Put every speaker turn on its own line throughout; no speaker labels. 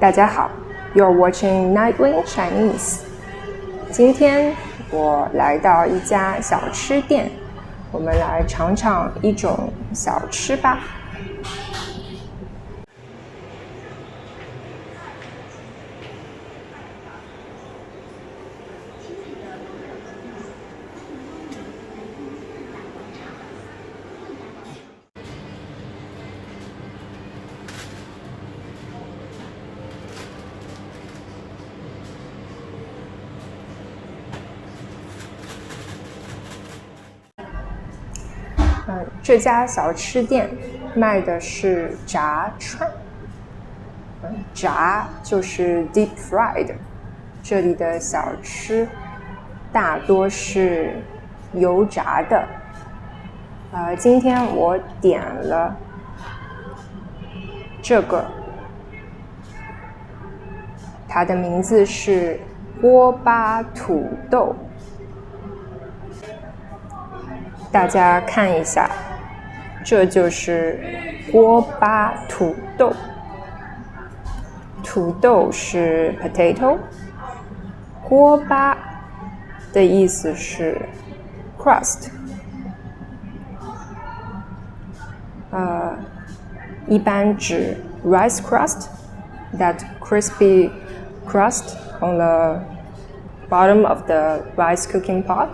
大家好 ，You're watching Nightwing Chinese。今天我来到一家小吃店，我们来尝尝一种小吃吧。这家小吃店卖的是炸串，炸就是 deep fried， 这里的小吃大多是油炸的。今天我点了这个，它的名字是锅巴土豆。大家看一下，这就是锅巴土豆。土豆是 potato， 锅巴的意思是 crust， 一般指 rice crust, that crispy crust on the bottom of the rice cooking pot。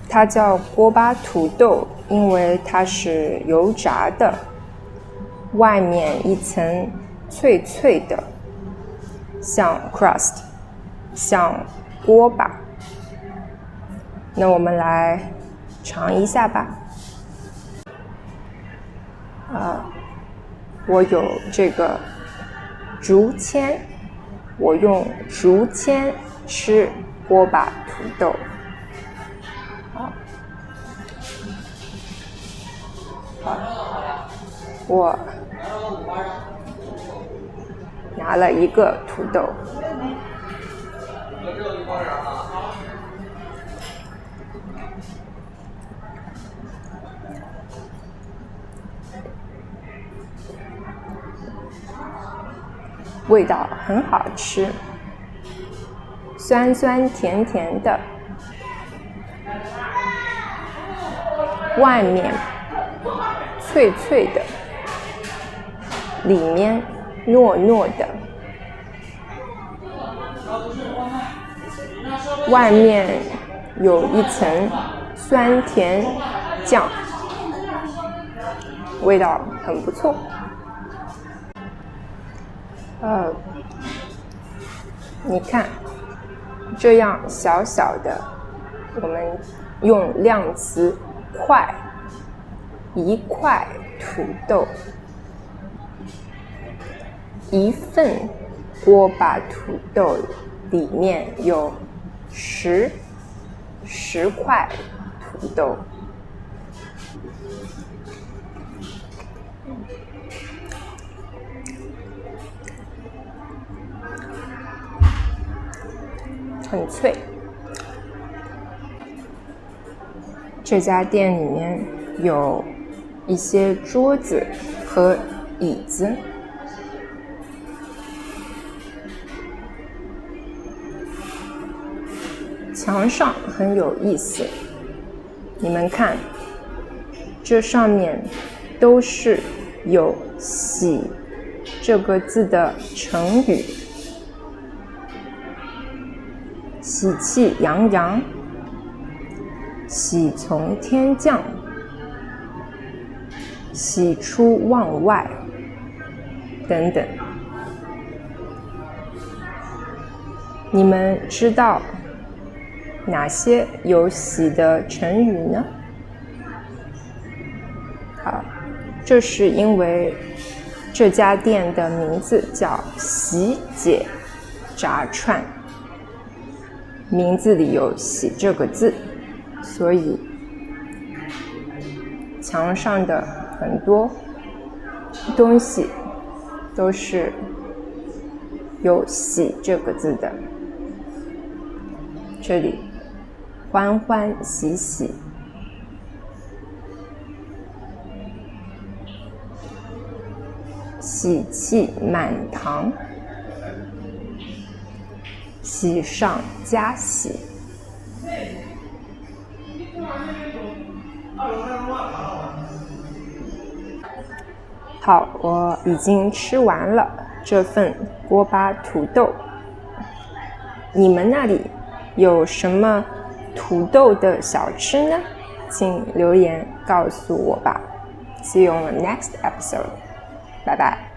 它叫锅巴土豆，因为它是油炸的，外面一层脆脆的，像 crust， 像锅巴。那我们来尝一下吧。我有这个竹签，我用竹签吃锅巴土豆。我拿了一个土豆，味道很好吃，酸酸甜甜的，外面脆脆的，里面糯糯的，外面有一层酸甜酱，味道很不错。你看，这样小小的，我们用量词块，一块土豆，一份锅巴土豆里面有10块土豆。很脆。这家店里面有一些桌子和椅子，墙上很有意思，你们看，这上面都是有喜这个字的成语，喜气洋洋，喜从天降，喜出望外等等。你们知道哪些有喜的成语呢？好，这是因为这家店的名字叫喜姐炸串，名字里有喜这个字，所以墙上的很多东西都是有喜这个字的。这里欢欢喜喜，喜气满堂，喜上加喜。好，我已经吃完了这份锅巴土豆。你们那里有什么土豆的小吃呢？请留言告诉我吧。See you on the next episode. Bye bye.